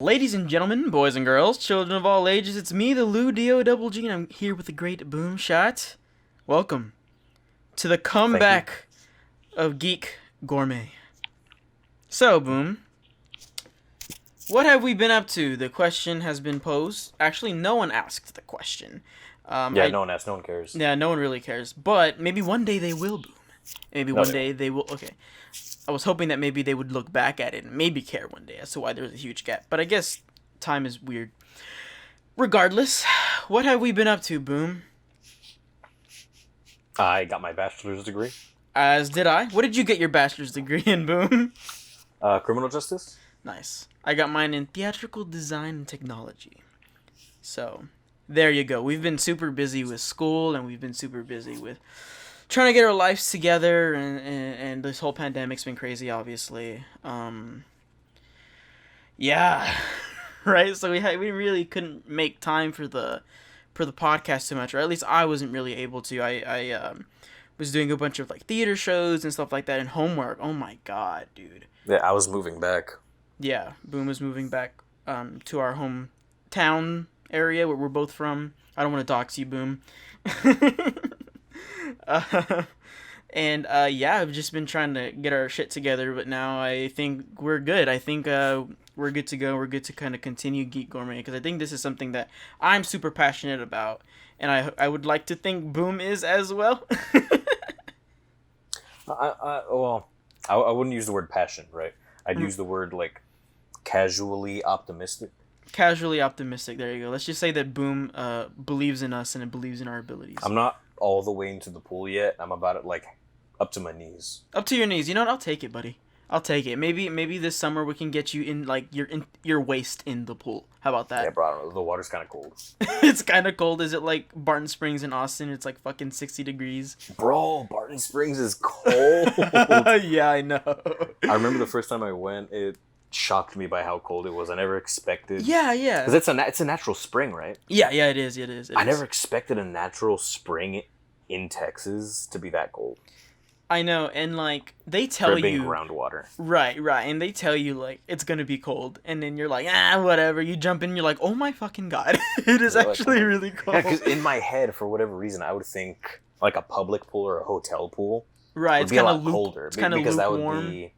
Ladies and gentlemen, boys and girls, children of all ages, it's me, the Lou D-O-double-G, and I'm here with the great Boom Shot. Welcome to the comeback of Geek Gourmet. So, Boom, what have we been up to? The question has been posed. Actually, no one asked the question. No one asked. No one cares. Yeah, no one really cares. But maybe one day they will, Boom. Maybe one day they will. Okay. I was hoping that maybe they would look back at it and maybe care one day as to why there's a huge gap. But I guess time is weird. Regardless, what have we been up to, Boom? I got my bachelor's degree. As did I. What did you get your bachelor's degree in, Boom? Criminal justice. Nice. I got mine in theatrical design and technology. So, there you go. We've been super busy with school and we've been super busy with trying to get our lives together, and this whole pandemic's been crazy, obviously. Yeah, right. So we really couldn't make time for the podcast too much, or at least I wasn't really able to. I was doing a bunch of like theater shows and stuff like that, and homework. Oh my god, dude. Yeah, I was moving back. Yeah, Boom was moving back to our hometown area where we're both from. I don't want to dox you, Boom. I've just been trying to get our shit together, but now I think we're good. I think we're good to go. We're good to kind of continue Geek Gourmet, because I think this is something that I'm super passionate about, and I would like to think Boom is as well. I wouldn't use the word passion, right? I'd use the word like casually optimistic. Casually optimistic. There you go. Let's just say that Boom believes in us and it believes in our abilities. I'm not all the way into the pool yet. I'm about it like up to my knees. Up to your knees. You know what? I'll take it, buddy. I'll take it. Maybe this summer we can get you in like your waist in the pool. How about that? Yeah, bro. I don't know. The water's kind of cold. It's kind of cold. Is it like Barton Springs in Austin? It's like fucking 60 degrees. Bro, Barton Springs is cold. Yeah, I know. I remember the first time I went, it shocked me by how cold it was. I never expected. Yeah. Because it's a natural spring, right? Yeah, it is. I never expected a natural spring in Texas to be that cold. I know, and like they tell For being you groundwater. Right, and they tell you like it's gonna be cold, and then you're like, whatever. You jump in, you're like, oh my fucking god, it is actually really cold. Yeah, because in my head, for whatever reason, I would think like a public pool or a hotel pool. Right, would be a lot colder. It's kind of because that lukewarm. would be.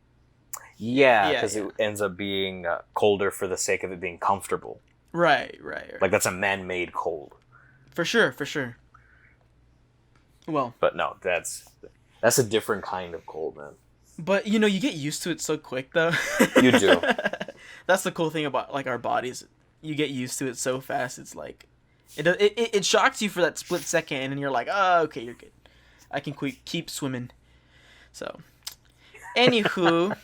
Yeah, because it ends up being colder for the sake of it being comfortable. Right. Like that's a man-made cold. For sure. Well, but no, that's a different kind of cold, man. But you get used to it so quick, though. You do. That's the cool thing about like our bodies. You get used to it so fast. It's like it shocks you for that split second, and you're like, oh, okay, you're good. I can keep swimming. So, anywho.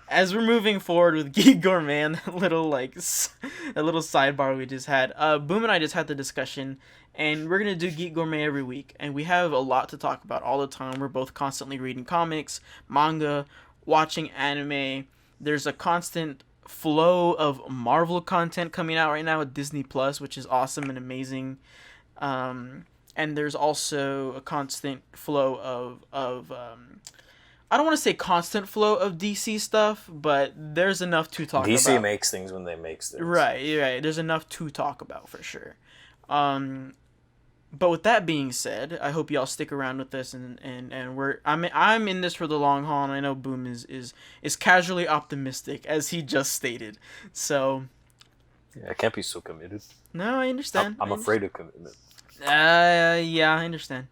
As we're moving forward with Geek Gourmet, a little sidebar we just had, Boom and I just had the discussion, and we're gonna do Geek Gourmet every week, and we have a lot to talk about all the time. We're both constantly reading comics, manga, watching anime. There's a constant flow of Marvel content coming out right now with Disney Plus, which is awesome and amazing. And there's also a constant flow of I don't want to say constant flow of DC stuff, but there's enough to talk about. DC makes things when they make things. Right. There's enough to talk about for sure. But with that being said, I hope y'all stick around with this, and I'm in this for the long haul, and I know Boom is casually optimistic, as he just stated. So. Yeah, I can't be so committed. No, I understand. I'm afraid of commitment. Yeah, I understand.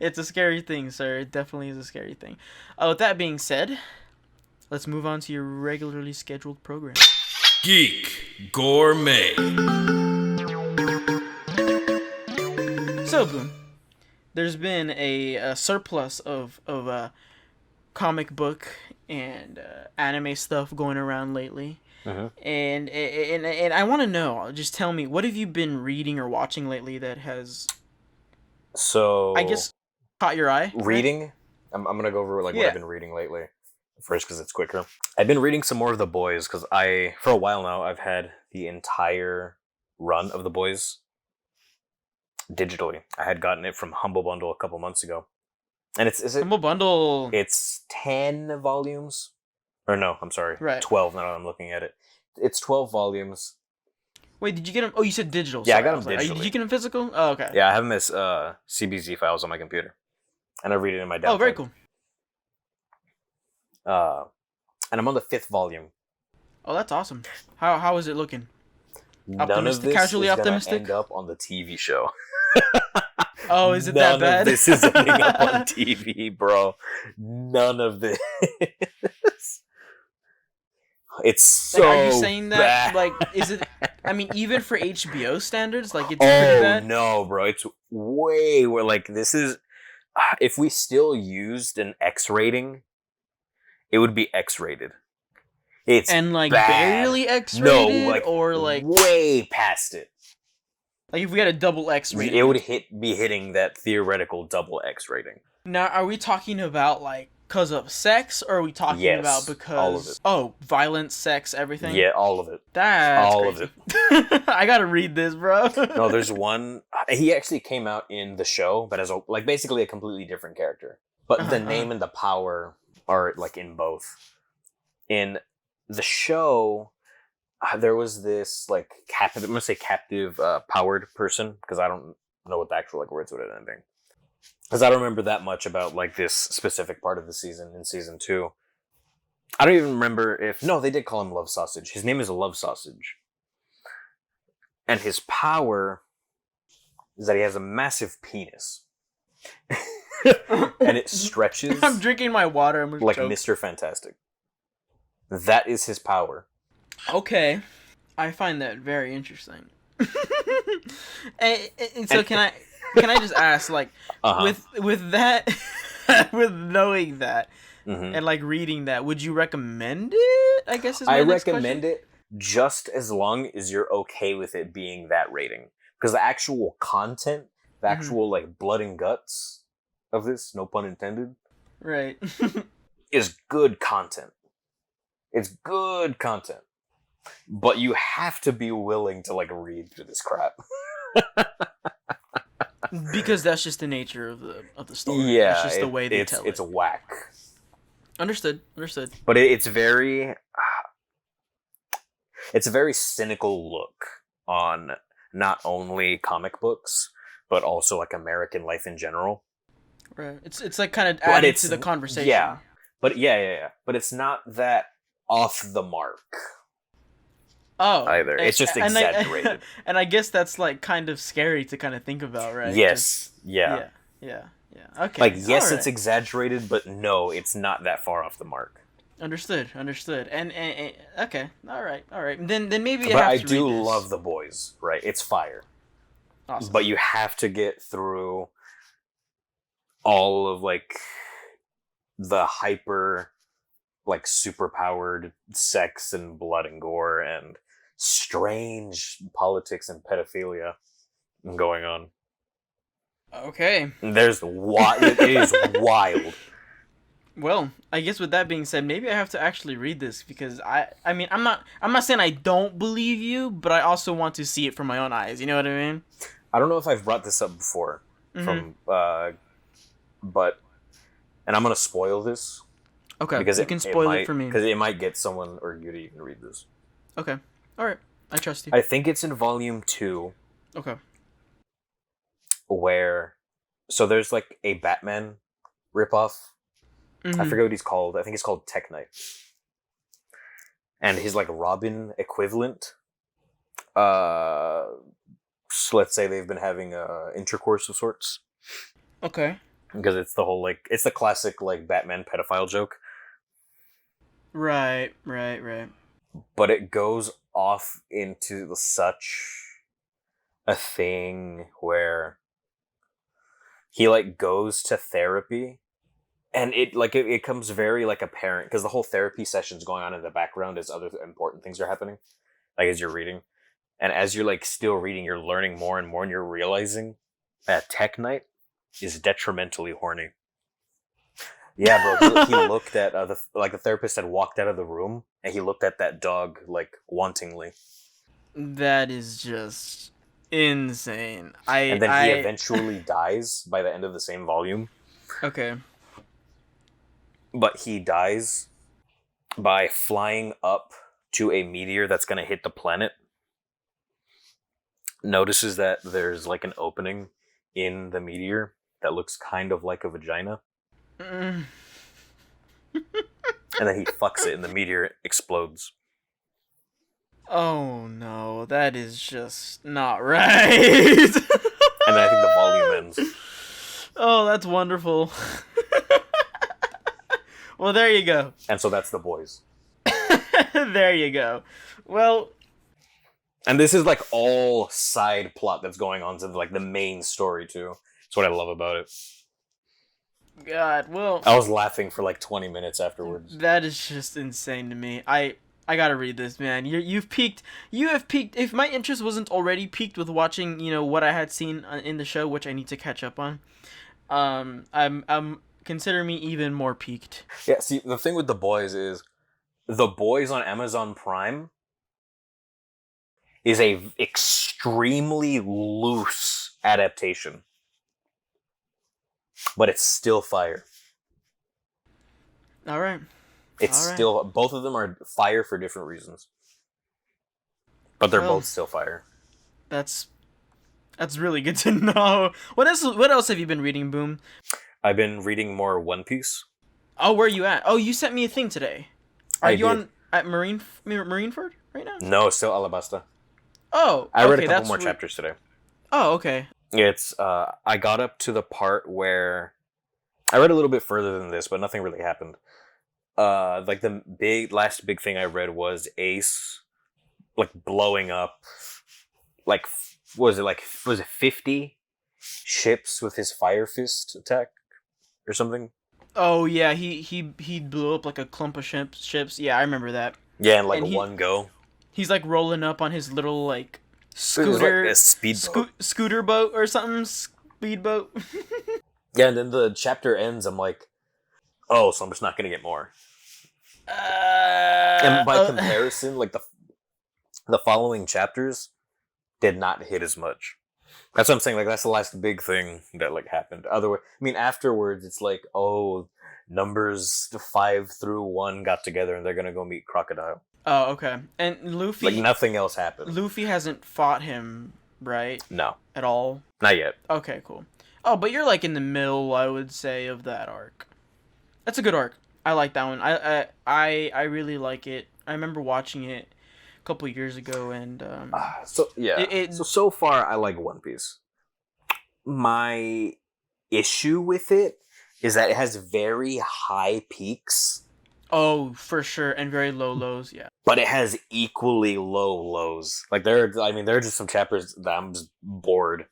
It's a scary thing, sir. It definitely is a scary thing. With that being said, let's move on to your regularly scheduled program. Geek Gourmet. So, Boom, there's been a surplus of comic book and anime stuff going around lately. Mm-hmm. And I want to know, just tell me, what have you been reading or watching lately that has, I guess, caught your eye? Reading? Right? I'm going to go over what I've been reading lately first, because it's quicker. I've been reading some more of The Boys, because for a while now, I've had the entire run of The Boys digitally. I had gotten it from Humble Bundle a couple months ago. And Humble Bundle. It's 10 volumes. Or no, I'm sorry. Right. 12 now that I'm looking at it. it's 12 volumes. Wait, did you get them? Oh, you said digital. Yeah, I Sorry, got them like, digitally. did you get them physical? Oh, okay. Yeah, I have them as CBZ files on my computer, and I read it in my downtime. Oh, very cool. And I'm on the 5th volume. Oh, that's awesome. How is it looking? None of this casually is optimistic? gonna end up on the TV show. Oh, is it that bad? None of this is ending up on TV, bro. None of this. It's so like, are you saying that? bad. Like, is it? I mean, even for HBO standards, like it's Oh pretty bad. no, bro! It's way where like this is. If we still used an X rating, it would be X rated. It's and like bad. barely X-rated, No, like or like way past it. Like if we had a double X rating, It would be hitting that theoretical double X rating. Now, are we talking about like because of sex, or are we talking Yes, about because all of it. Oh, violence, sex, everything? Yeah, all of it. That's all crazy. of it. I gotta read this, bro. No, there's one. He actually came out in the show, but as like basically a completely different character. But the name and the power are like in both. In the show, there was this like captive. I'm gonna say captive, powered person because I don't know what the actual like words would have ending. Because I don't remember that much about like this specific part of the season in season 2. I don't even remember if they did call him Love Sausage. His name is Love Sausage, and his power is that he has a massive penis, and it stretches. I'm drinking my water. I'm like choke. Mr. Fantastic. That is his power. Okay, I find that very interesting. and so can I just ask, like, with that, with knowing that, and like reading that, would you recommend it? I guess is my next recommend question. it just as long as you're okay with it being that rating, because the actual content, the actual like blood and guts of this, no pun intended, right, is good content. It's good content, but you have to be willing to like read through this crap. Because that's just the nature of the story. Yeah, it's just the way they tell it. It's whack. Understood. But it's very, it's a very cynical look on not only comic books but also like American life in general. Right. It's like kind of added to the conversation. Yeah. But yeah. But it's not that off the mark. Oh, either. It's just exaggerated. And I guess that's like kind of scary to kind of think about, right? Yes. Yeah. Okay. Like, yes, it's exaggerated, but no, it's not that far off the mark. Understood. And okay. All right. Then maybe but I I have to do read this. love The Boys, right? It's fire. Awesome. But you have to get through all of like the hyper, like super powered sex and blood and gore and strange politics and pedophilia going on. Okay. There's it is wild. Well, I guess with that being said, maybe I have to actually read this because I mean I'm not saying I don't believe you, but I also want to see it from my own eyes. You know what I mean? I don't know if I've brought this up before, but and I'm gonna spoil this. Okay, because you can spoil it for me because it might get someone or you to even read this. Okay, all right, I trust you. I think it's in volume 2. Okay. Where, so there's like a Batman ripoff. I forget what he's called. I think it's called Tech Knight. And his like Robin equivalent. So let's say they've been having intercourse of sorts. Okay. Because it's the whole like it's the classic like Batman pedophile joke. Right. But it goes off into such a thing where he like goes to therapy, and it comes very like apparent because the whole therapy session's going on in the background as other important things are happening, like as you're reading, and as you're like still reading, you're learning more and more, and you're realizing that Tech Knight is detrimentally horny. Yeah, bro. He looked at the therapist had walked out of the room, and he looked at that dog like wantingly. That is just insane. And then he eventually dies by the end of the same volume. Okay. But he dies by flying up to a meteor that's going to hit the planet, notices that there's like an opening in the meteor that looks kind of like a vagina. Mm. And then he fucks it and the meteor explodes. Oh no, that is just not right. And then I think the volume ends. Oh, that's wonderful. Well, there you go. And so that's the boys. There you go. Well, and this is like all side plot that's going on to like the main story too. That's what I love about it. God, well, I was laughing for like 20 minutes afterwards. that is just insane to me. I gotta read this, man. You have piqued. If my interest wasn't already piqued with watching, what I had seen in the show, which I need to catch up on, I'm consider me even more piqued. Yeah. See, the thing with the boys is, the boys on Amazon Prime is a extremely loose adaptation, but it's still fire. All right. It's All right. still, both of them are fire for different reasons, but they're Well, both still fire. That's really good to know. What else have you been reading, Boom? I've been reading more One Piece. Oh, where are you at? Oh, you sent me a thing today. Are I you did. at Marineford right now? No, still Alabasta. Oh, I read okay, a couple that's more where- chapters today. Oh, okay. It's I got up to the part where I read a little bit further than this, but nothing really happened. Like the last big thing I read was Ace, like blowing up, like was it 50 ships with his Fire Fist attack or something? Oh yeah, he blew up like a clump of ships. Yeah, I remember that. Yeah, in like And one go. He's like rolling up on his little like It was scooter like a speedboat. scooter boat or something, speedboat. Yeah, and then the chapter ends. I'm like, oh, so I'm just not gonna get more. And by comparison, like the following chapters did not hit as much. That's what I'm saying. Like that's the last big thing that like happened. Afterwards, it's like, oh, numbers 5 through 1 got together and they're gonna go meet Crocodile. Oh, okay. And Luffy, Like nothing else happened. Luffy hasn't fought him, right? No, At all. not yet. Okay, cool. Oh, but you're like in the middle, I would say, of that arc. That's a good arc. I like that one. I really like it. I remember watching it a couple years ago, and So far, I like One Piece. My issue with it is that it has very high peaks, oh, for sure, and very low lows. Yeah. but it has equally low lows. Like there are just some chapters that I'm just bored,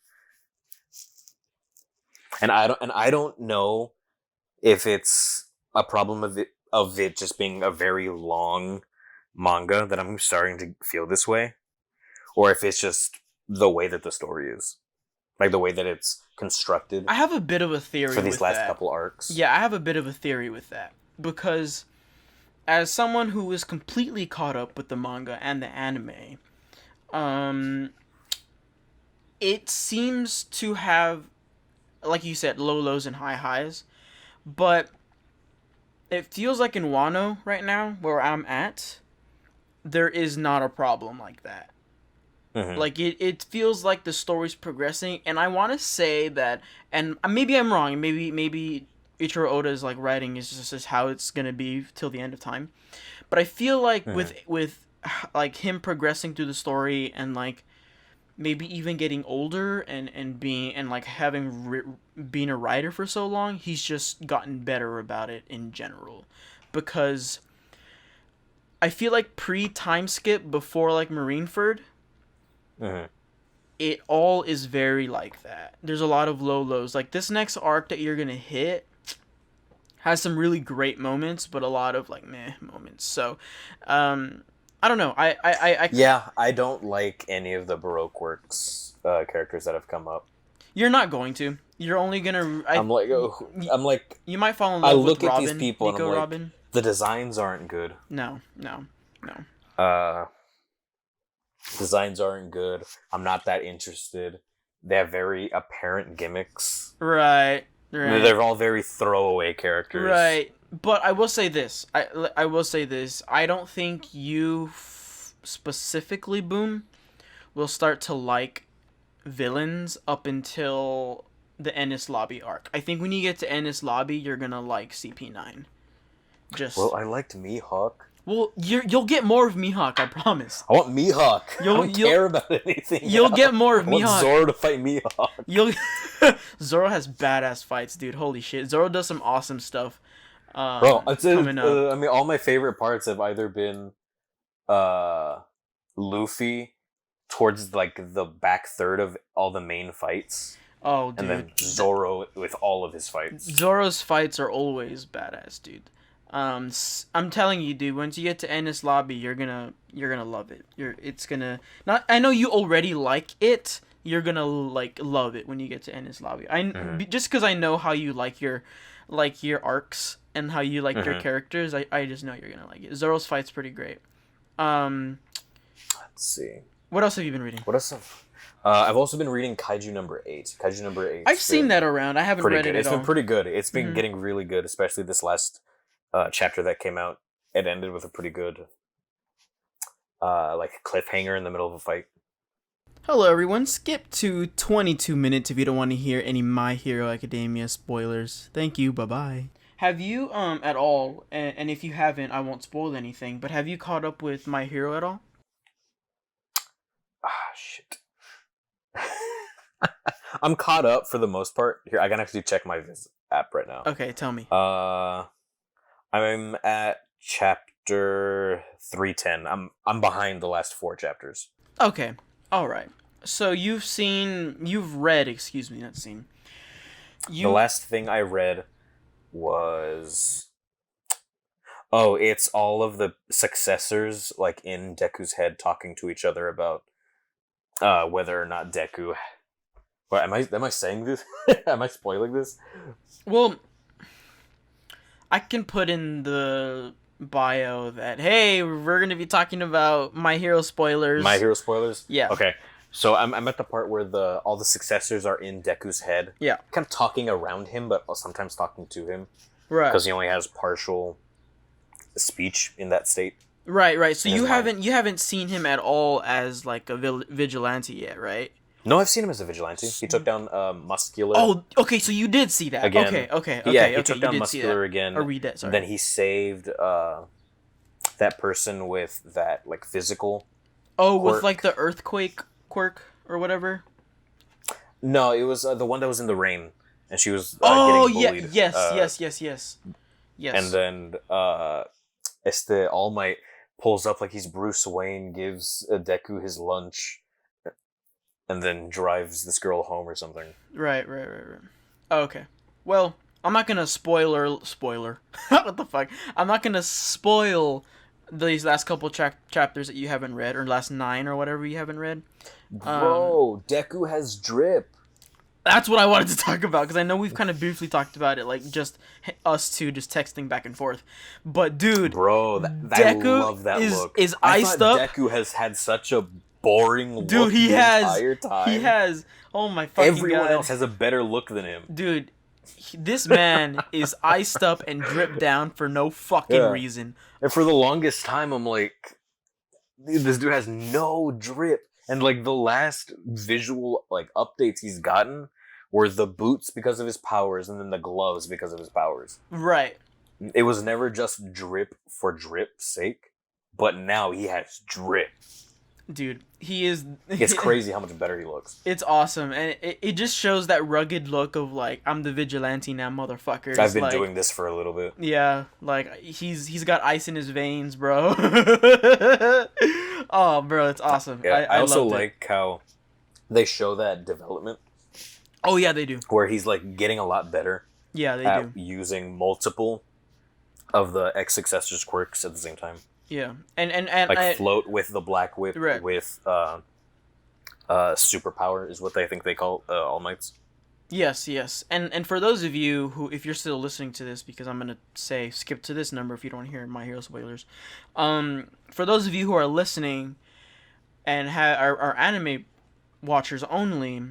and I don't know if it's a problem of it just being a very long manga that I'm starting to feel this way, or if it's just the way that the story is, like the way that it's constructed. I have a bit of a theory for these with last that. couple arcs. Yeah, I have a bit of a theory with that because, as someone who is completely caught up with the manga and the anime, it seems to have, like you said, low lows and high highs, but it feels like in Wano right now, where I'm at, there is not a problem like that. Mm-hmm. Like, it feels like the story's progressing, and I want to say that, and maybe I'm wrong, maybe Ichiro Oda's, like, writing is just how it's gonna be till the end of time, but I feel like with like, him progressing through the story, and, like, maybe even getting older and being and like having been a writer for so long, he's just gotten better about it in general, because I feel like pre-time skip before like Marineford, it all is very like that. There's a lot of low lows. Like this next arc that you're gonna hit has some really great moments, but a lot of like meh moments. So I don't know. I don't like any of the Baroque Works characters that have come up. You're not going to. You're only gonna. I'm like, you might fall in love I with look at Robin, these people Nico and I'm like, Robin. the designs aren't good. No. Designs aren't good. I'm not that interested. They have very apparent gimmicks. Right. They're all very throwaway characters. Right. But I will say this. I will say this. I don't think you specifically, Boom, will start to like villains up until the Ennis Lobby arc. I think when you get to Ennis Lobby, you're gonna like CP9. Well, I liked Mihawk. Well, you'll get more of Mihawk, I promise. I want Mihawk. I don't care about anything. You'll get more of Mihawk. I want Zoro to fight Mihawk. Zoro has badass fights, dude. Holy shit. Zoro does some awesome stuff. Bro, I mean, all my favorite parts have either been Luffy towards like the back third of all the main fights. Oh, dude. And then Zoro with all of his fights. Zoro's fights are always badass, dude. I'm telling you, dude. Once you get to Ennis Lobby, you're gonna love it. It's gonna not. I know you already like it. You're gonna like love it when you get to Ennis Lobby. Just because I know how you like your arcs and how you like your characters. I just know you're gonna like it. Zoro's fight's pretty great. Let's see. What else have you been reading? What else? I've also been reading Kaiju number 8. Kaiju number 8. I've seen that around. I haven't read it at all. It's been pretty good. It's been getting really good, especially this last chapter that came out. It ended with a pretty good like cliffhanger in the middle of a fight. Hello everyone, skip to 22 minutes if you don't want to hear any My Hero Academia spoilers. Thank you, bye-bye. Have you at all, and if you haven't, I won't spoil anything, but have you caught up with My Hero at all? Shit. I'm caught up for the most part. Here, I can actually check my app right now. Okay, tell me. I'm at chapter 310. I'm behind the last 4 chapters. Okay, all right. So you've read. The last thing I read was, it's all of the successors like in Deku's head talking to each other about whether or not Deku. What am I saying this? Am I spoiling this? Well, I can put in the bio that, hey, we're going to be talking about My Hero spoilers. My Hero spoilers? Yeah. Okay. So I'm at the part where all the successors are in Deku's head. Yeah. Kind of talking around him, but sometimes talking to him. Right. Because he only has partial speech in that state. Right. So you haven't seen him at all as like a vigilante yet, right? No, I've seen him as a vigilante. He took down Muscular. Oh, okay, so you did see that. Again. Okay. Yeah, he took down Muscular again. Or read that, sorry. Then he saved that person with that like physical quirk. With like the earthquake quirk or whatever? No, it was the one that was in the rain. And she was getting bullied. Yes. And then All Might pulls up like he's Bruce Wayne, gives Deku his lunch, and then drives this girl home or something. Right. Okay. Well, I'm not gonna spoiler. What the fuck? I'm not gonna spoil these last couple chapters that you haven't read, or last 9 or whatever you haven't read. Bro, Deku has drip. That's what I wanted to talk about, because I know we've kind of briefly talked about it, like just us two just texting back and forth. But dude, bro, Deku I love that look. Is iced up. Deku has had such a boring look dude, the entire time. He has. Oh my fucking god. Everyone else has a better look than him. Dude, this man is iced up and dripped down for no fucking reason. And for the longest time, I'm like, this dude has no drip. And like the last visual like updates he's gotten were the boots because of his powers, and then the gloves because of his powers. Right. It was never just drip for drip's sake, but now he has drip. Dude, he is... It's crazy how much better he looks. It's awesome, and it just shows that rugged look of, like, I'm the vigilante now, motherfucker. I've been doing this for a little bit. Yeah, like, he's got ice in his veins, bro. Oh, bro, it's awesome. Yeah, I also like how they show that development. Oh, yeah, they do. Where he's, like, getting a lot better. Yeah, they at do. Using multiple of the ex-successor's quirks at the same time. Yeah, and like float with the black whip right. with superpower is what they think they call All Mights. Yes, and for those of you who, if you're still listening to this, because I'm gonna say skip to this number if you don't hear My Hero spoilers. For those of you who are listening and are anime watchers only,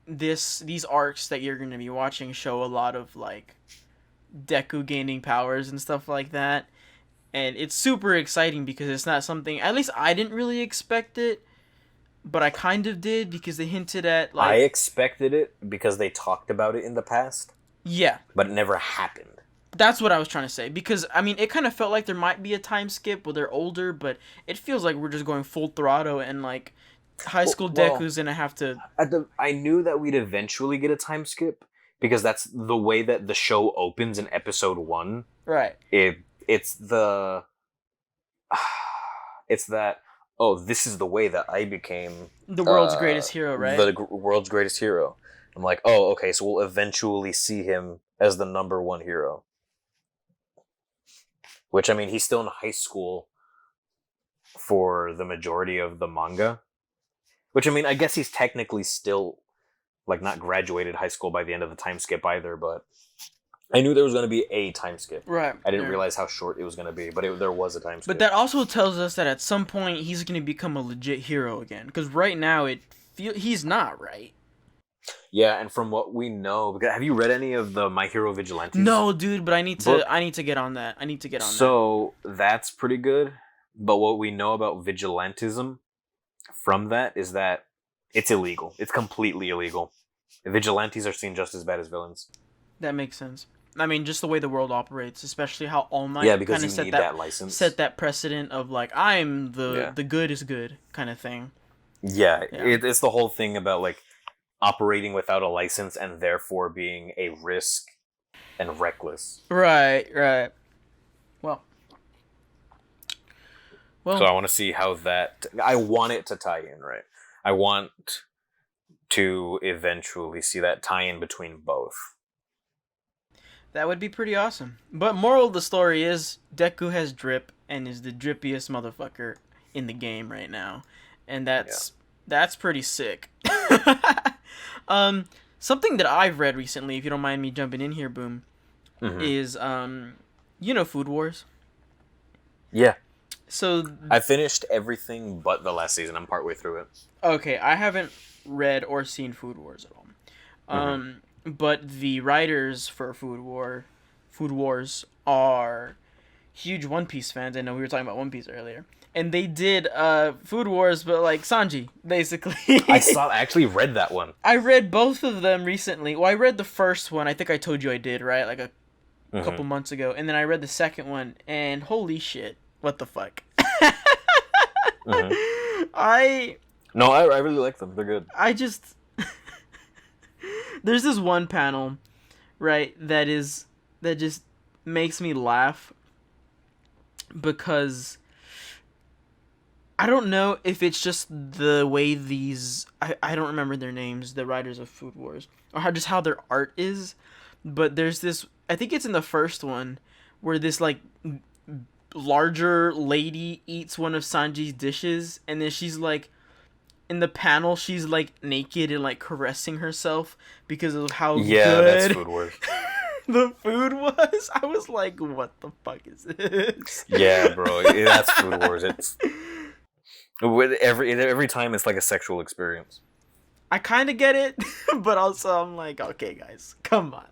these arcs that you're gonna be watching show a lot of like Deku gaining powers and stuff like that, and it's super exciting because it's not something, at least I didn't really expect it, but I kind of did because they hinted at like I expected it because they talked about it in the past. Yeah, but it never happened. That's what I was trying to say, because I mean it kind of felt like there might be a time skip where they're older, but it feels like we're just going full throttle and like high school Deku's gonna have to. I knew that we'd eventually get a time skip because that's the way that the show opens in episode 1. Right. It's that, oh, this is the way that I became the world's greatest hero, right? The world's greatest hero. I'm like, oh, okay, so we'll eventually see him as the number 1 hero. Which, I mean, he's still in high school for the majority of the manga. Which, I mean, I guess he's technically still, like, not graduated high school by the end of the time skip either, but I knew there was going to be a time skip. Right. I didn't realize how short it was going to be, but there was a time skip. But that also tells us that at some point he's going to become a legit hero again. Because right now he's not, right? Yeah, and from what we know, have you read any of the My Hero Vigilantes? No, dude, but I need to get on that. So that's pretty good. But what we know about vigilantism from that is that it's illegal. It's completely illegal. Vigilantes are seen just as bad as villains. That makes sense. I mean, just the way the world operates, especially how All Might because you need that license. Set that precedent of like, I'm the good is good kind of thing. Yeah. It's the whole thing about like operating without a license and therefore being a risk and reckless. Right. Well. So I want to see how that... I want it to tie in, right? I want to eventually see that tie in between both. That would be pretty awesome. But moral of the story is, Deku has drip and is the drippiest motherfucker in the game right now. And that's pretty sick. Something that I've read recently, if you don't mind me jumping in here, Boom, is, Food Wars? Yeah. So I finished everything but the last season. I'm partway through it. Okay, I haven't read or seen Food Wars at all. But the writers for Food Wars are huge One Piece fans. I know we were talking about One Piece earlier. And they did Food Wars, but like Sanji, basically. I actually read that one. I read both of them recently. Well, I read the first one. I think I told you I did, right? Like a couple months ago. And then I read the second one, and holy shit, what the fuck? I really like them. They're good. There's this one panel, right, that just makes me laugh because I don't know if it's just the way these... I don't remember their names, the writers of Food Wars, or how their art is, but there's this... I think it's in the first one, where this, like, larger lady eats one of Sanji's dishes, and then she's, like... In the panel, she's, like, naked and, like, caressing herself because of how good... that's Food Wars. The food was. I was like, what the fuck is this? Yeah, bro. That's Food Wars. It's... Every time it's like a sexual experience. I kind of get it, but also I'm like, okay, guys, come on.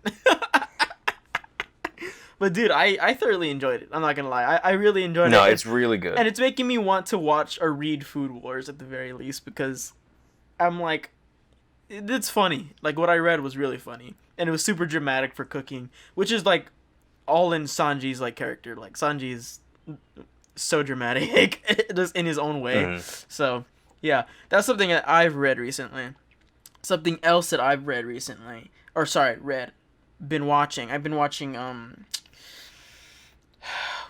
But dude, I thoroughly enjoyed it. I'm not gonna lie, I really enjoyed it. No, it's really good, and it's making me want to watch or read Food Wars at the very least, because I'm like, it's funny. Like, what I read was really funny, and it was super dramatic for cooking, which is like all in Sanji's like character. Like, Sanji's so dramatic just in his own way. So yeah, that's something that I've read recently. Something else that I've read recently, been watching. I've been watching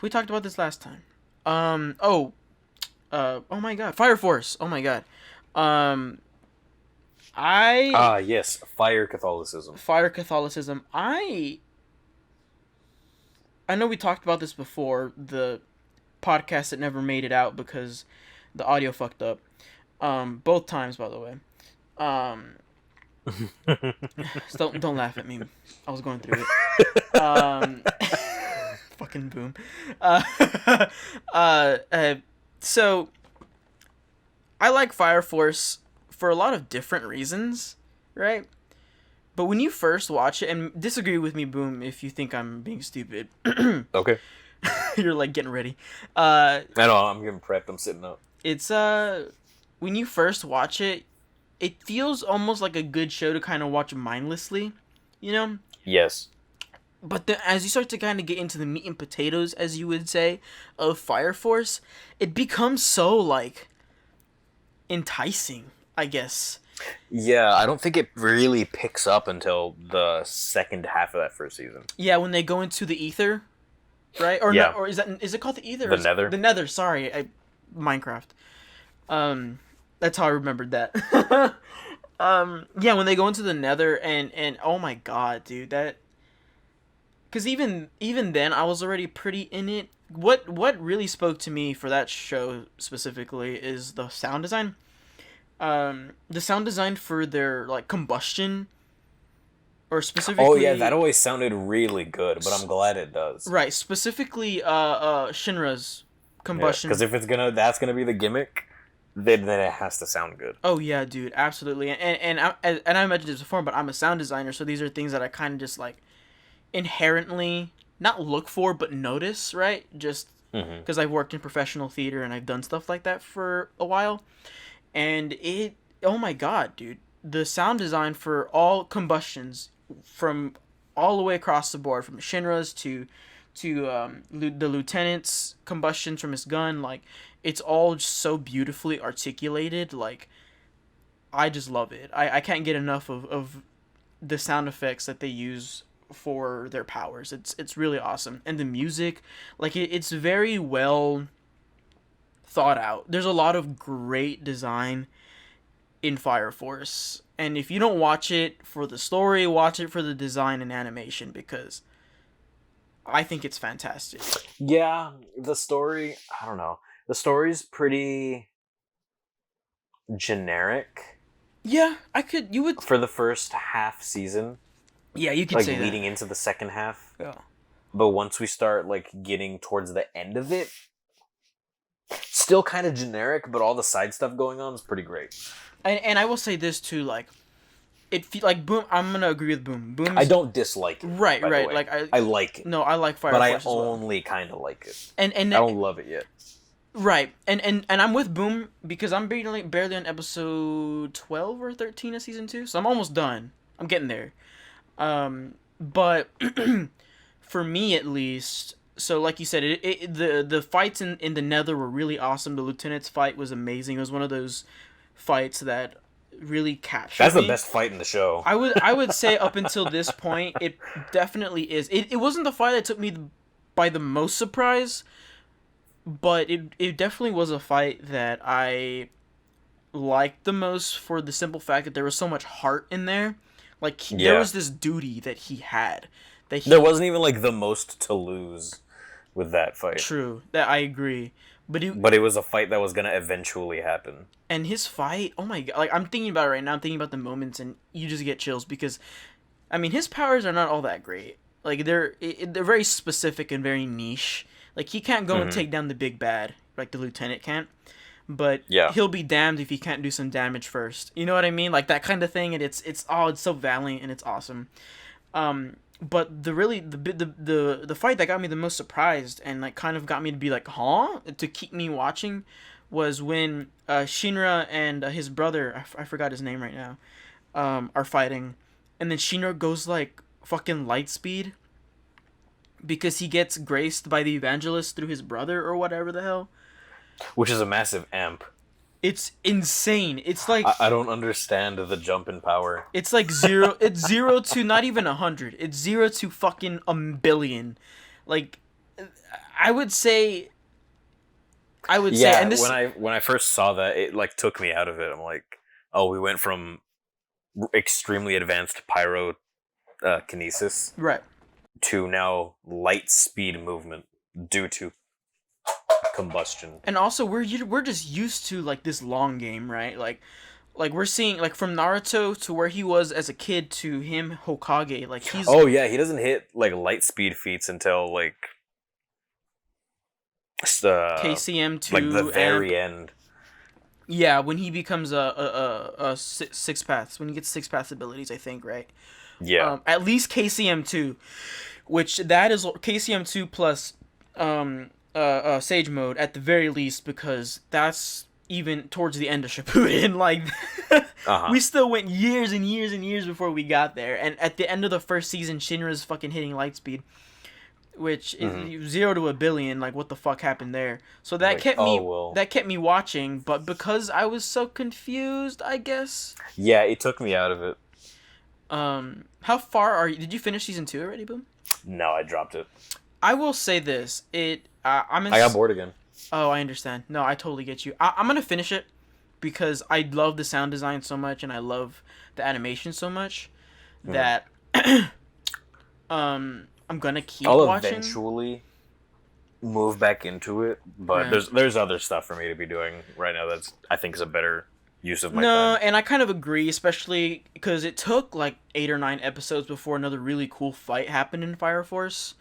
we talked about this last time. Oh my god, Fire Force. Oh my god. Yes, Fire Catholicism. I know we talked about this before, the podcast that never made it out because the audio fucked up. Both times, by the way. Don't laugh at me. I was going through it. Fucking Boom. So I like Fire Force for a lot of different reasons. right? But when you first watch it, and disagree with me, Boom, if you think I'm being stupid. Okay. You're like getting ready. I know, I'm getting prepped. I'm sitting up. It's when you first watch it, it feels almost like a good show to kind of watch mindlessly, you know? Yes. But then as you start to kind of get into the meat and potatoes, as you would say, of Fire Force, it becomes so like enticing, I guess. Yeah, I don't think it really picks up until the second half of that first season. Yeah, when they go into the ether, right? Or Yeah. not, or is it called the ether? The Nether. The Nether. Sorry, Minecraft. That's how I remembered that. Yeah, when they go into the Nether and oh my god, dude, that. Because even then, I was already pretty in it. What really spoke to me for that show specifically is the sound design. The sound design for their like combustion, or specifically. Oh yeah, that always sounded really good, but I'm glad it does. Right, specifically, Shinra's combustion. Because if that's gonna be the gimmick, then it has to sound good. Oh yeah, dude, absolutely. And I mentioned this before, but I'm a sound designer, so these are things that I kind of just like inherently not look for, but notice, right? Just because I've worked in professional theater and I've done stuff like that for a while. And oh my god, dude, the sound design for all combustions from all the way across the board, from Shinra's to the lieutenant's combustions from his gun, like it's all just so beautifully articulated. Like I just love it. I can't get enough of the sound effects that they use for their powers. It's really awesome. And the music, like it's very well thought out. There's a lot of great design in Fire Force. And if you don't watch it for the story, watch it for the design and animation, because I think it's fantastic. Yeah, the story, I don't know. The story's pretty generic. Yeah, you would for the first half season. Yeah, you could like say leading that. into the second half. Yeah. But once we start like getting towards the end of it, still kind of generic, but all the side stuff going on is pretty great. And I will say this too, like like Boom. I'm gonna agree with Boom. Boom. I don't dislike it. Right. Like I like it. No, I like Fire but Force I only kind of like it. And I don't love it yet. Right, and I'm with Boom because I'm barely on episode 12 or 13 of season 2, so I'm almost done. I'm getting there. But for me at least, so like you said, the fights in the Nether were really awesome. The Lieutenant's fight was amazing. It was one of those fights that really captured That's me. the best fight in the show. I would say up until this point, it definitely is. It wasn't the fight that took me by the most surprise, but it definitely was a fight that I liked the most for the simple fact that there was so much heart in there. Like, there was this duty that he had. There wasn't even, like, the most to lose with that fight. True. That I agree. But it was a fight that was going to eventually happen. And his fight, oh my god. Like, I'm thinking about it right now. I'm thinking about the moments, and you just get chills because, I mean, his powers are not all that great. Like, they're very specific and very niche. Like, he can't go and take down the big bad, like the lieutenant can't. But he'll be damned if he can't do some damage first. You know what I mean? Like, that kind of thing, and it's so valiant, and it's awesome. But the fight that got me the most surprised and, like, kind of got me to be like, huh? To keep me watching was when Shinra and his brother, I forgot his name right now, are fighting. And then Shinra goes, like, fucking light speed because he gets graced by the evangelist through his brother or whatever the hell. Which is a massive amp. It's insane. It's like I don't understand the jump in power. It's like zero. It's 0 to not even 100. It's 0 to fucking a billion. Like, I would say. And this, when I first saw that, it like took me out of it. I'm like, oh, we went from extremely advanced pyrokinesis, right, to now light speed movement due to combustion. And also we're just used to like this long game, right? Like we're seeing like from Naruto to where he was as a kid to him Hokage, like he's he doesn't hit like light speed feats until like KCM2 like the very end. Yeah, when he becomes six paths, when he gets six paths abilities, I think, right? Yeah. At least KCM2, which that is KCM2 plus Sage mode at the very least, because that's even towards the end of Shippuden. Like, Uh-huh. we still went years and years and years before we got there. And at the end of the first season, Shinra's fucking hitting light speed, which is 0 to 1 billion. Like, what the fuck happened there? So that Like, kept oh, me well. that kept me watching. But because I was so confused, I guess. Yeah, it took me out of it. How far are you? Did you finish season 2 already, Boom? No, I dropped it. I will say this. I got bored again. Oh, I understand. No, I totally get you. I'm gonna finish it because I love the sound design so much and I love the animation so much that I'm gonna keep I'll watching. eventually move back into it, but there's other stuff for me to be doing right now that's I think is a better use of my time. And I kind of agree, especially because it took like 8 or 9 episodes before another really cool fight happened in Fire Force.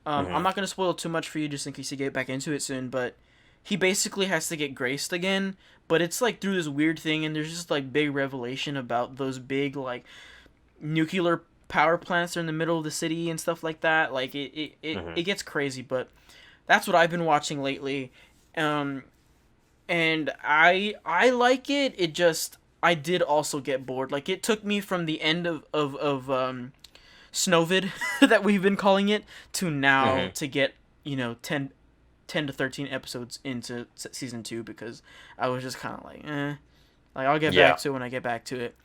I'm not gonna spoil too much for you just in case you get back into it soon, but he basically has to get graced again, but it's like through this weird thing, and there's just like big revelation about those big like nuclear power plants are in the middle of the city and stuff like that. Like it gets crazy, but that's what I've been watching lately. And I like it. It just I did also get bored. Like it took me from the end of Snowvid that we've been calling it to now to get 10 to 13 episodes into season 2 because I was just kind of like like I'll get back to it when I get back to it.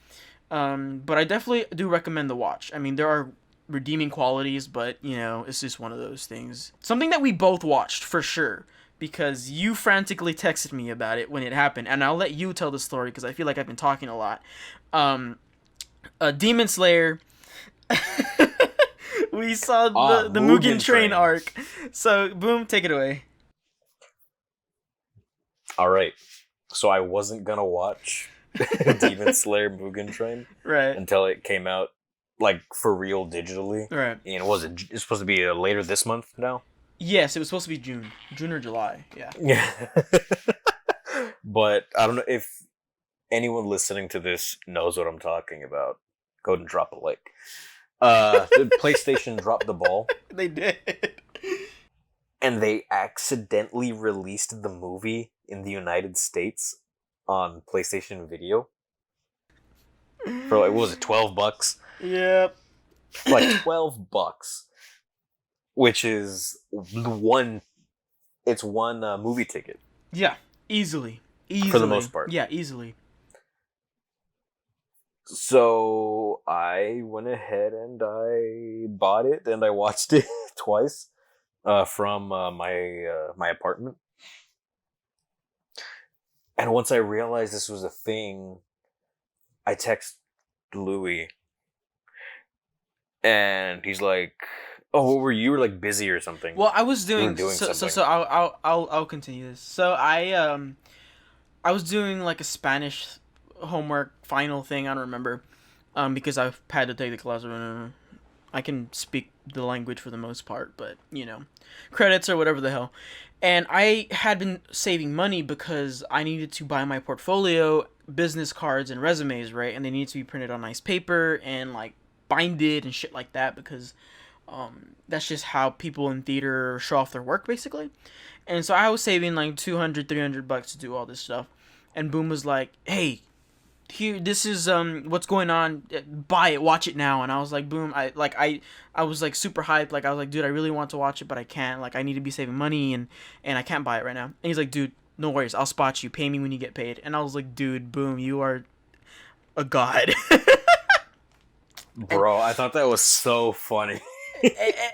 But I definitely do recommend the watch. I mean, there are redeeming qualities, but it's just one of those things. Something that we both watched for sure because you frantically texted me about it when it happened, and I'll let you tell the story because I feel like I've been talking a lot. Demon Slayer. We saw the Mugen Train arc. So, Boom, take it away. All right. So I wasn't gonna watch Demon Slayer Mugen Train until it came out like for real digitally. Right. And it's supposed to be later this month now? Yes, it was supposed to be June or July. Yeah. But I don't know if anyone listening to this knows what I'm talking about. Go ahead and drop a like. The PlayStation dropped the ball. They did. And they accidentally released the movie in the United States on PlayStation Video. For like, what was it, $12? Yep. Like $12. Which is one movie ticket. Yeah, easily. For the most part. Yeah, easily. So I went ahead and I bought it and I watched it twice from my apartment. And once I realized this was a thing, I text Louis, and he's like, "Oh, what were you? You were like busy or something?" Well, I was doing something. So I'll continue this. So I was doing like a Spanish homework final thing. I don't remember, because I've had to take the class. I can speak the language for the most part, but credits or whatever the hell. And I had been saving money because I needed to buy my portfolio, business cards, and resumes, right? And they need to be printed on nice paper and like binded and shit like that because that's just how people in theater show off their work, basically. And so I was saving like $200-$300 to do all this stuff. And Boom was like, "Hey, here, this is what's going on. Buy it, watch it now." And I was like, "Boom!" I was like super hyped. Like I was like, "Dude, I really want to watch it, but I can't. Like I need to be saving money, and I can't buy it right now." And he's like, "Dude, no worries. I'll spot you. Pay me when you get paid." And I was like, "Dude, Boom, you are a god." Bro, I thought that was so funny.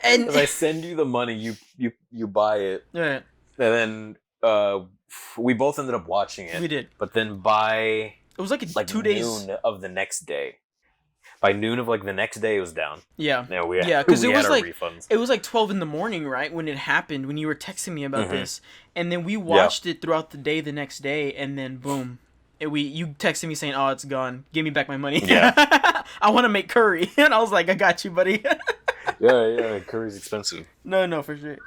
And because I send you the money, you buy it, right. And then we both ended up watching it. We did, but then by it was like 2 days noon of the next day. By noon of like the next day, it was down. Yeah, because it was like refunds. It was like 12 in the morning, right, when it happened. When you were texting me about this, and then we watched it throughout the day the next day, and then boom, you texted me saying, "Oh, it's gone. Give me back my money." Yeah, I want to make curry, and I was like, "I got you, buddy." yeah, curry's expensive. No, for sure.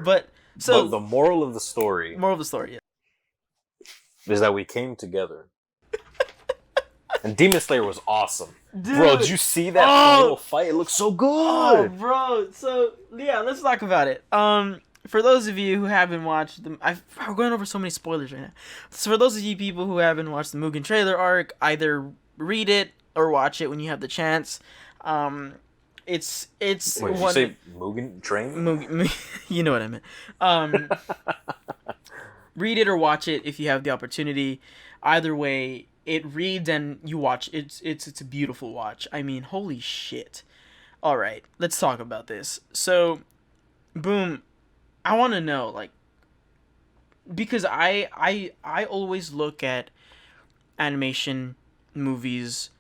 But the moral of the story. Yeah. is that we came together. And Demon Slayer was awesome. Dude. Bro, did you see that final fight? It looks so good. Oh, bro. So, yeah, let's talk about it. For those of you who haven't watched them, we're going over so many spoilers right now. So for those of you people who haven't watched the Mugen trailer arc, either read it or watch it when you have the chance. It's Wait, did you say Mugen Train? You know what I meant. Read it or watch it if you have the opportunity. Either way, it reads and you watch. It's a beautiful watch. I mean, holy shit. All right, let's talk about this. So, boom. I want to know, like, because I always look at animation, movies,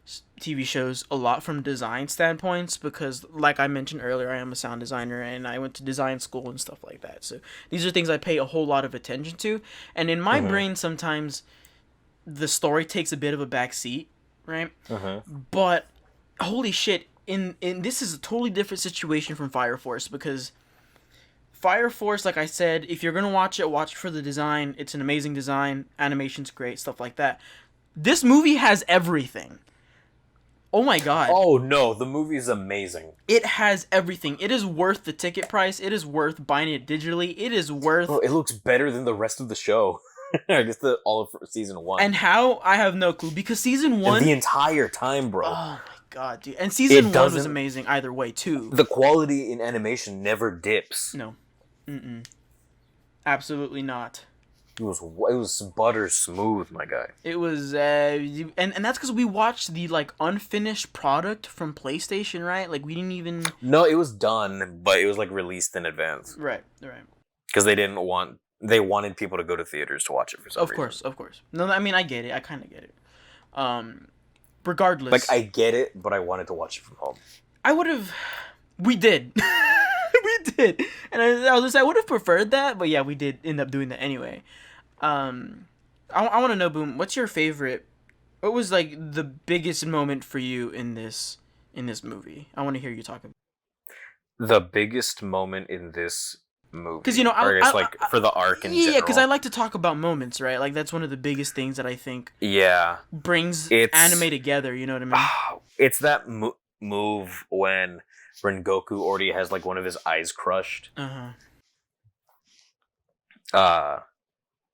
TV shows a lot from design standpoints because, like I mentioned earlier, I am a sound designer and I went to design school and stuff like that. So these are things I pay a whole lot of attention to. And in my brain, sometimes the story takes a bit of a back seat, right? But holy shit, in this is a totally different situation from Fire Force because Fire Force, like I said, if you're going to watch it, watch for the design. It's an amazing design. Animation's great, stuff like that. This movie has everything. Oh my god. Oh no, the movie's amazing. It has everything. It is worth the ticket price. It is worth buying it digitally. It is worth... Bro, it looks better than the rest of the show. I guess all of season 1. And how? I have no clue. Because season 1... And the entire time, bro. Oh my god, dude. And season 1 was amazing either way, too. The quality in animation never dips. No. Absolutely not. It was butter smooth, my guy. It was, and that's because we watched the, like, unfinished product from PlayStation, right? Like, we didn't even... No, it was done, but it was, like, released in advance. Right. Because they wanted people to go to theaters to watch it for some reason. Of course. No, I mean, I get it. I kind of get it. Regardless. Like, I get it, but I wanted to watch it from home. I would have... We did. We did. And I was just, I would have preferred that, but yeah, we did end up doing that anyway. I want to know, Boom, what's your favorite... What was, like, the biggest moment for you in this movie? I want to hear you talk about the biggest moment in this movie. Because, you know, I guess, like, for the arc in general. Yeah, because I like to talk about moments, right? Like, that's one of the biggest things that I think brings anime together, you know what I mean? It's that move when Rengoku already has, like, one of his eyes crushed.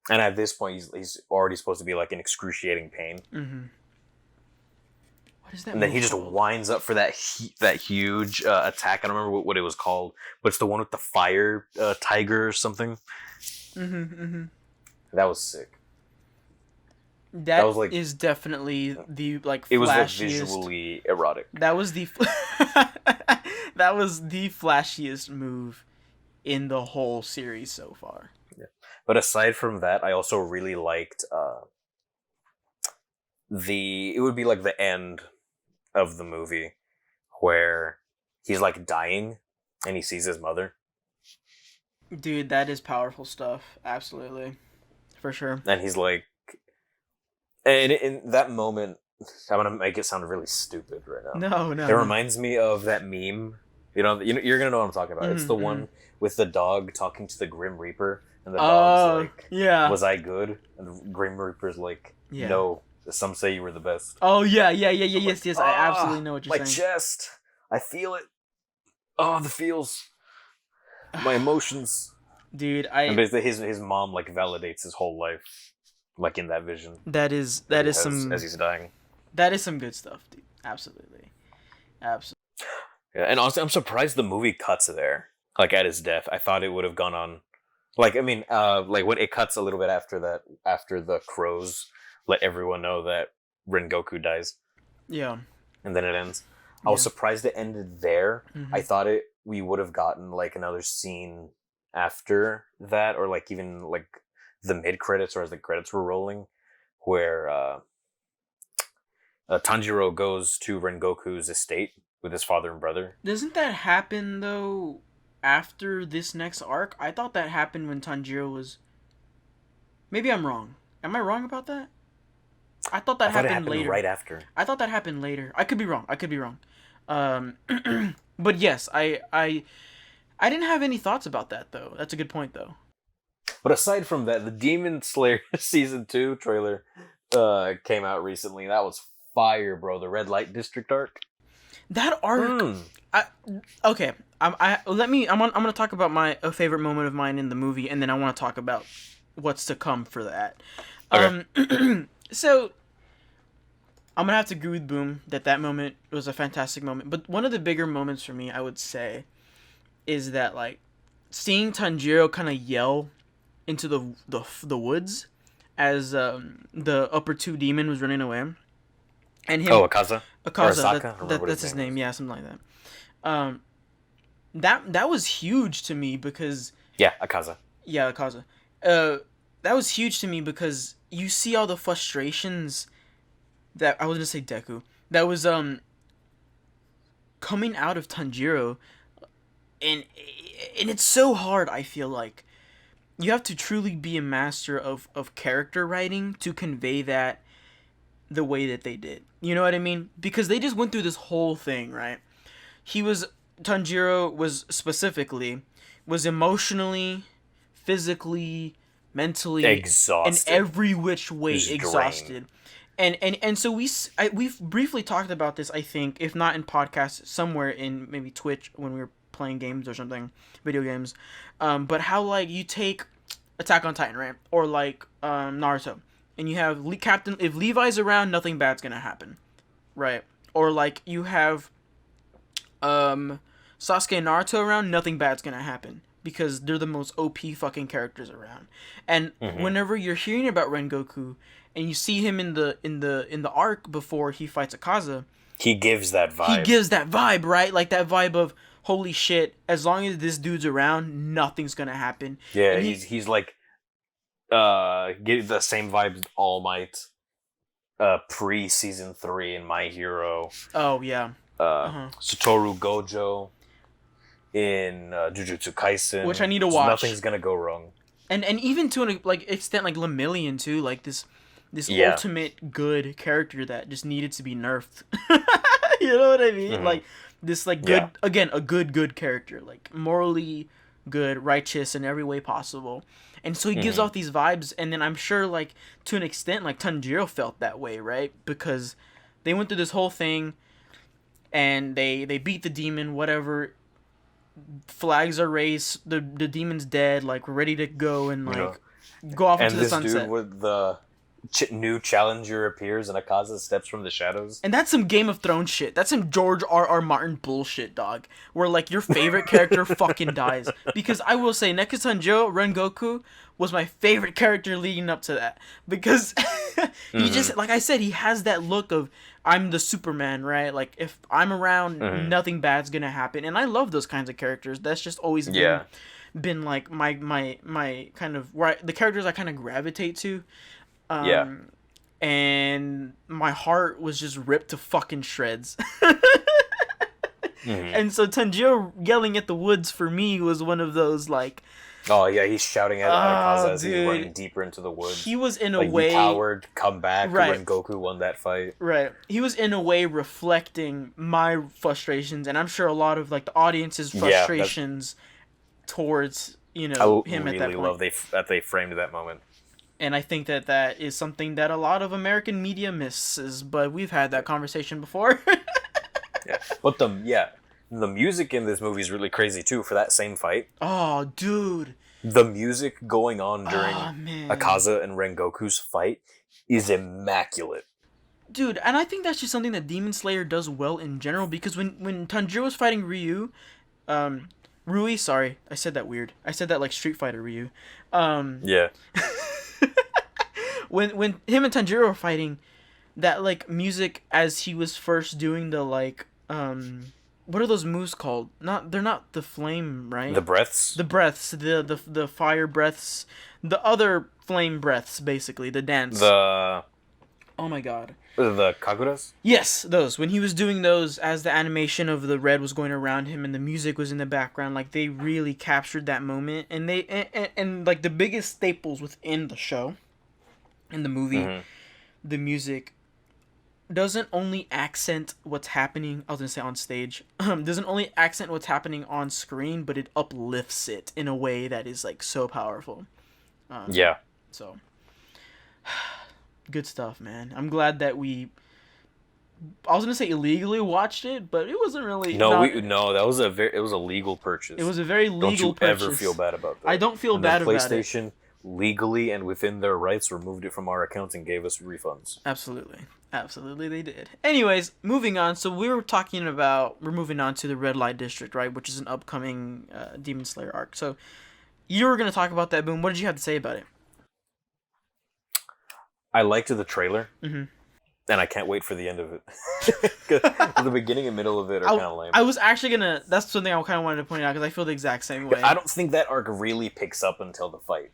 And at this point, he's already supposed to be, like, in excruciating pain. What is that? And then he just winds up for that huge attack. I don't remember what it was called, but it's the one with the fire tiger or something. That was sick. That was like, is definitely the, like, flashiest... It was, like, visually erotic. That was the... that was the flashiest move in the whole series so far. Yeah. But aside from that, I also really liked it would be like the end of the movie where he's, like, dying and he sees his mother. Dude, that is powerful stuff. Absolutely. For sure. And he's like... And in that moment, I'm going to make it sound really stupid right now. No. It reminds me of that meme. You're going to know what I'm talking about. It's the one with the dog talking to the Grim Reaper. And the dog's like, was I good? And the Grim Reaper's like, no. Some say you were the best. Oh, yeah. Yes. I absolutely know what you're saying. My chest. I feel it. Oh, the feels. My emotions. Dude, And basically his mom, like, validates his whole life. Like, in that vision. That is some... As he's dying. That is some good stuff, dude. Absolutely. Yeah, and honestly, I'm surprised the movie cuts there. Like, at his death. I thought it would have gone on... Like, I mean, like, when it cuts a little bit after that, after the crows let everyone know that Rengoku dies. Yeah. And then it ends. I was surprised it ended there. I thought we would have gotten, like, another scene after that, or, like, even, like, the mid-credits, or as the credits were rolling, where Tanjiro goes to Rengoku's estate with his father and brother. Doesn't that happen, though, after this next arc? I thought that happened when Tanjiro was... Maybe I'm wrong. Am I wrong about that? I thought that happened later. Right after. I thought that happened later. I could be wrong. But yes, I didn't have any thoughts about that, though. That's a good point, though. But aside from that, the Demon Slayer season 2 trailer came out recently. That was fire, bro. The Red Light District arc. That arc. Okay. I'm gonna talk about a favorite moment of mine in the movie, and then I want to talk about what's to come for that. Okay. So I'm gonna have to agree with Boom that moment was a fantastic moment. But one of the bigger moments for me, I would say, is that like seeing Tanjiro kind of yell into the woods as the upper 2 demon was running away, and him. Oh, Akaza. Akaza. That's his name. Yeah, something like that. That was huge to me because. Yeah, Akaza. Yeah, Akaza. That was huge to me because you see all the frustrations that I was gonna say Deku that was coming out of Tanjiro, and it's so hard. I feel like you have to truly be a master of character writing to convey that the way that they did. You know what I mean? Because they just went through this whole thing, right? Tanjiro was emotionally, physically, mentally, exhausted, in every which way exhausted. And so we've briefly talked about this, I think, if not in podcasts, somewhere in maybe Twitch when we were playing games or something, video games. But how like you take Attack on Titan, right? Or like Naruto, and you have if Levi's around, nothing bad's gonna happen, right? Or like you have Sasuke and Naruto around, nothing bad's gonna happen because they're the most OP fucking characters around. And whenever you're hearing about Rengoku and you see him in the arc before he fights Akaza, he gives that vibe. He gives that vibe, right? Like that vibe of holy shit, as long as this dude's around, nothing's gonna happen. Yeah, he's like getting the same vibes as All Might pre season 3 in My Hero. Oh yeah. Satoru Gojo in Jujutsu Kaisen, which I need to watch. Nothing's gonna go wrong. And even to an like extent, like Lemillion too, like this ultimate good character that just needed to be nerfed. You know what I mean? Like this like good again, a good character, like morally good, righteous in every way possible. And so he gives off these vibes, and then I'm sure like to an extent like Tanjiro felt that way, right? Because they went through this whole thing and they beat the demon, whatever. Flags are raised, the demon's dead, like we're ready to go and like go off into the sunset. And this dude with the new challenger appears and Akaza steps from the shadows. And that's some Game of Thrones shit. That's some George R.R. Martin bullshit, dog. Where like your favorite character fucking dies. Because I will say, next to Tanjiro, Rengoku was my favorite character leading up to that. Because he just, like I said, he has that look of I'm the Superman, right? Like if I'm around, nothing bad's gonna happen. And I love those kinds of characters. That's just always been like my kind of the characters I kind of gravitate to. And my heart was just ripped to fucking shreds. And so Tanjiro yelling at the woods for me was one of those like. Oh yeah, he's shouting at Akaza as he's running deeper into the woods. He was in a way, you coward, come back. Right. When Goku won that fight. Right. He was in a way reflecting my frustrations, and I'm sure a lot of like the audience's frustrations towards him at that point. I really love that they framed that moment. And I think that is something that a lot of American media misses, but we've had that conversation before. But the music in this movie is really crazy too for that same fight. Oh, dude. The music going on during Akaza and Rengoku's fight is immaculate. Dude, and I think that's just something that Demon Slayer does well in general, because when Tanjiro was fighting Rui, sorry, I said that weird. I said that like Street Fighter Ryu. When him and Tanjiro were fighting, that like music as he was first doing the like what are those moves called? They're not the flame, right? The breaths. The breaths, the fire breaths, the other flame breaths, basically the dance. Oh my god. The Kaguras? Yes, those. When he was doing those, as the animation of the red was going around him and the music was in the background, like they really captured that moment. And and like the biggest staples within the show, in the movie, the music doesn't only accent what's happening, I was gonna say on stage, doesn't only accent what's happening on screen, but it uplifts it in a way that is like so powerful. Yeah. So, good stuff, man. I'm glad that I was gonna say illegally watched it, but it wasn't really. No, that was it was a legal purchase. It was a very legal Don't you purchase. ever feel bad about that. I don't feel and bad then about it. PlayStation legally and within their rights removed it from our accounts and gave us refunds. Absolutely they did. Anyways, moving on. So we're moving on to the Red Light District, right, which is an upcoming Demon Slayer arc. So you were gonna talk about that, Boom. What did you have to say about it? I liked the trailer. Mm-hmm. And I can't wait for the end of it. The beginning and middle of it are kind of lame. I was actually gonna. That's something I kind of wanted to point out because I feel the exact same way. I don't think that arc really picks up until the fight.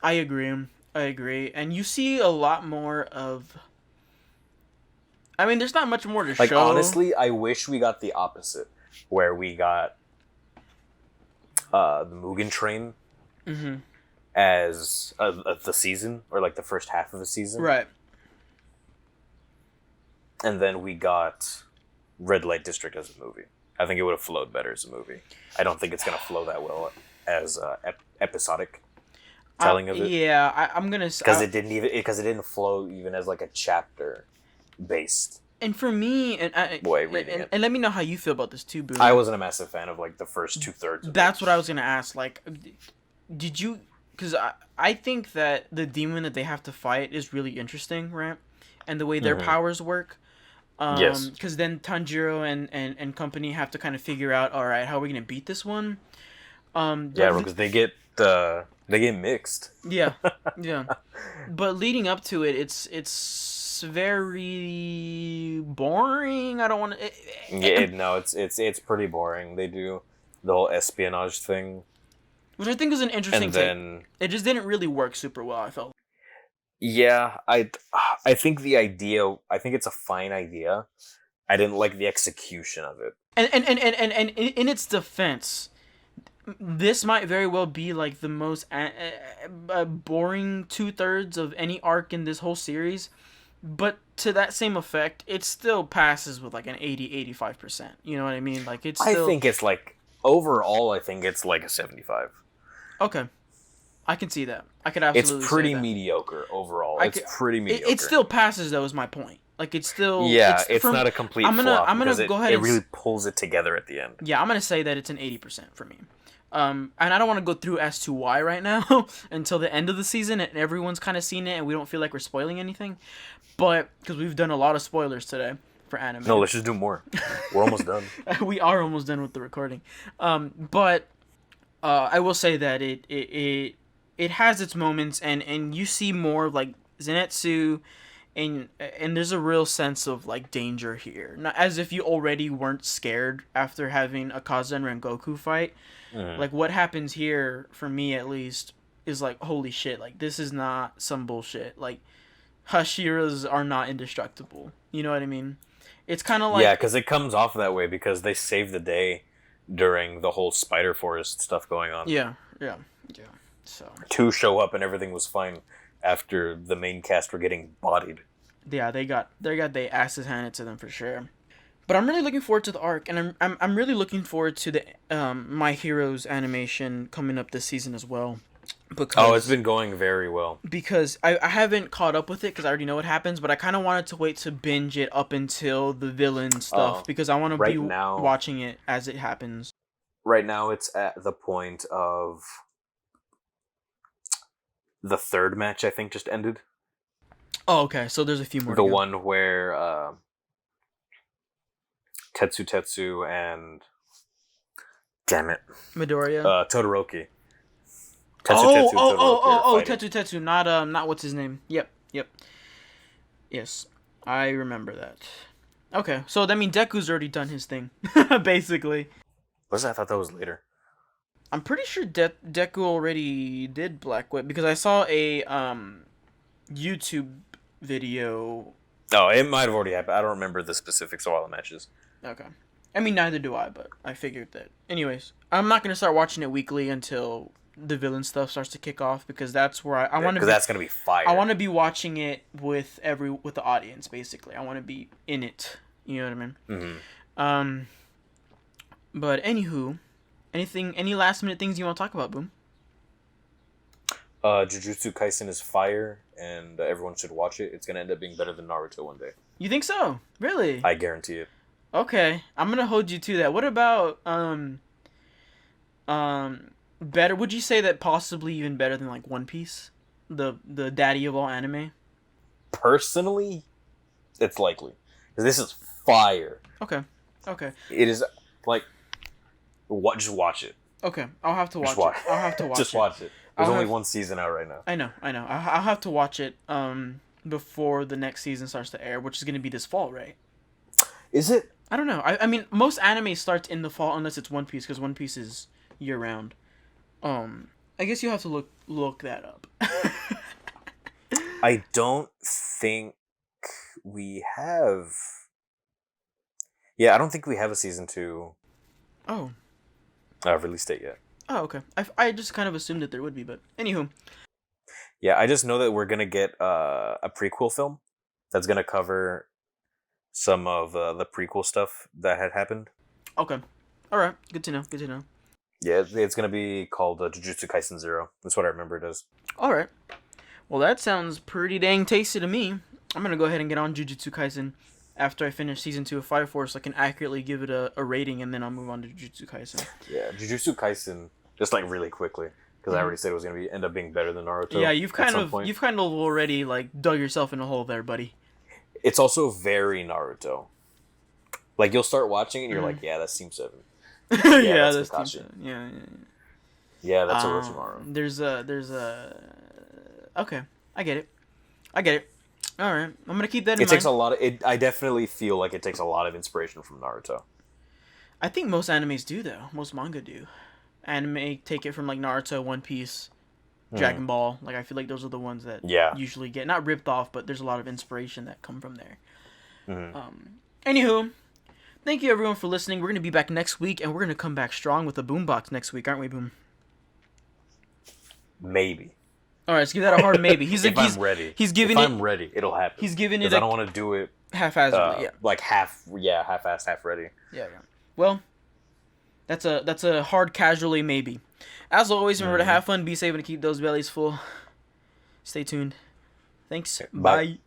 I agree, and you see a lot more of. I mean, there's not much more to show. Honestly, I wish we got the opposite, where we got the Mugen Train as the season, or like the first half of the season, right? And then we got Red Light District as a movie. I think it would have flowed better as a movie. I don't think it's gonna flow that well as episodic telling of it. Yeah, I'm gonna because it didn't flow even as like a chapter based. And for me, and let me know how you feel about this too, Boo. I wasn't a massive fan of like the first 2/3. That's what I was gonna ask. Like, did you? Because I think that the demon that they have to fight is really interesting, right? And the way their powers work. Yes. Because then Tanjiro and company have to kind of figure out, all right, how are we gonna beat this one? Because they get mixed. Yeah. But leading up to it, it's very boring. I don't want to. It's pretty boring. They do the whole espionage thing, which I think is an interesting thing. It just didn't really work super well, I felt. Yeah, I think the idea. I think it's a fine idea. I didn't like the execution of it. And in its defense, this might very well be like the most boring 2/3 of any arc in this whole series. But to that same effect, it still passes with like an 80-85%. You know what I mean? Like it's still... I think it's like overall. I think it's like a 75. Okay. I can see that. I could absolutely. It's pretty mediocre overall. It's pretty mediocre. It still passes though. Is my point. Like it's still. Yeah, it's not a complete. I'm gonna go ahead. It really pulls it together at the end. Yeah, I'm gonna say that it's an 80% for me. And I don't want to go through as to why right now until the end of the season and everyone's kind of seen it and we don't feel like we're spoiling anything, but because we've done a lot of spoilers today for anime. No, let's just do more. We're almost done. We are almost done with the recording. But I will say that it has its moments, and you see more of like Zenitsu, and there's a real sense of like danger here. Not as if you already weren't scared after having a Kaza and Rengoku fight. Like what happens here, for me at least, is like holy shit. Like this is not some bullshit. Like Hashiras are not indestructible. You know what I mean? It's kind of like because it comes off that way because they saved the day during the whole Spider Forest stuff going on. Yeah. So 2 show up and everything was fine after the main cast were getting bodied. Yeah, they got their asses handed to them for sure. But I'm really looking forward to the arc, and I'm really looking forward to the My Heroes animation coming up this season as well. Because it's been going very well. Because I haven't caught up with it because I already know what happens, but I kind of wanted to wait to binge it up until the villain stuff because I want to be watching it as it happens. Right now, it's at the point of the 3rd match. I think just ended. Oh, okay. So there's a few more. The one where Tetsu and damn it, Midoriya, Todoroki. Tetsu, not what's his name. Yep. Yes, I remember that. Okay, so that means Deku's already done his thing, basically. Was that? I thought that was later. I'm pretty sure Deku already did Black Whip because I saw a YouTube video. Oh, it might have already happened. I don't remember the specifics of all the matches. Okay. I mean, neither do I, but I figured that. Anyways, I'm not going to start watching it weekly until the villain stuff starts to kick off because that's where I want to be. Because that's going to be fire. I want to be watching it with the audience, basically. I want to be in it. You know what I mean? Mm-hmm. But anywho, any last minute things you want to talk about, Boom? Jujutsu Kaisen is fire, and everyone should watch it. It's gonna end up being better than Naruto one day. You think so? Really? I guarantee it. Okay, I'm gonna hold you to that. What about better? Would you say that possibly even better than like One Piece, the daddy of all anime? Personally, it's likely because this is fire. Okay. Okay. It is like what? Just watch it. Okay, I'll have to watch Just watch. it. I'll have to watch Just it. watch it. There's I'll only have- one season out right now. I know. I'll have to watch it before the next season starts to air, which is gonna be this fall, right? Is it? I don't know. I mean, most anime starts in the fall unless it's One Piece, because One Piece is year round. I guess you have to look that up. I don't think we have. Yeah, I don't think we have a season 2 Oh. release date yet. Oh, okay. I just kind of assumed that there would be, but anywho. Yeah, I just know that we're gonna get a prequel film that's gonna cover some of the prequel stuff that had happened. Okay. All right. Good to know. Good to know. Yeah, it's gonna be called Jujutsu Kaisen 0. That's what I remember it as. All right. Well, that sounds pretty dang tasty to me. I'm gonna go ahead and get on Jujutsu Kaisen after I finish season 2 of Fire Force, so I can accurately give it a rating, and then I'll move on to Jujutsu Kaisen. Yeah, Jujutsu Kaisen, just like really quickly, because I already said it was gonna end up being better than Naruto. Yeah, you've kind of already like dug yourself in a hole there, buddy. It's also very Naruto. Like you'll start watching it, and you're like, yeah, that's Team 7. Yeah, that's that's Kakashi. yeah. Yeah, that's Orochimaru. There's a. Okay, I get it. All right, I'm gonna keep that in mind. It takes a lot of. I definitely feel like it takes a lot of inspiration from Naruto. I think most animes do though. Most manga do. Anime take it from like Naruto, One Piece, Dragon Ball. Like I feel like those are the ones that usually get not ripped off, but there's a lot of inspiration that come from there. Anywho, thank you everyone for listening. We're gonna be back next week, and we're gonna come back strong with a boombox next week, aren't we, Boom? Maybe. All right, let's give that a hard maybe. I'm ready. He's giving if it. I'm ready, it'll happen. He's giving it. I don't want to do it half-assed. like half-assed, half ready. Yeah. Well, that's a hard casually maybe. As always, remember to have fun, be safe, and keep those bellies full. Stay tuned. Thanks. Bye.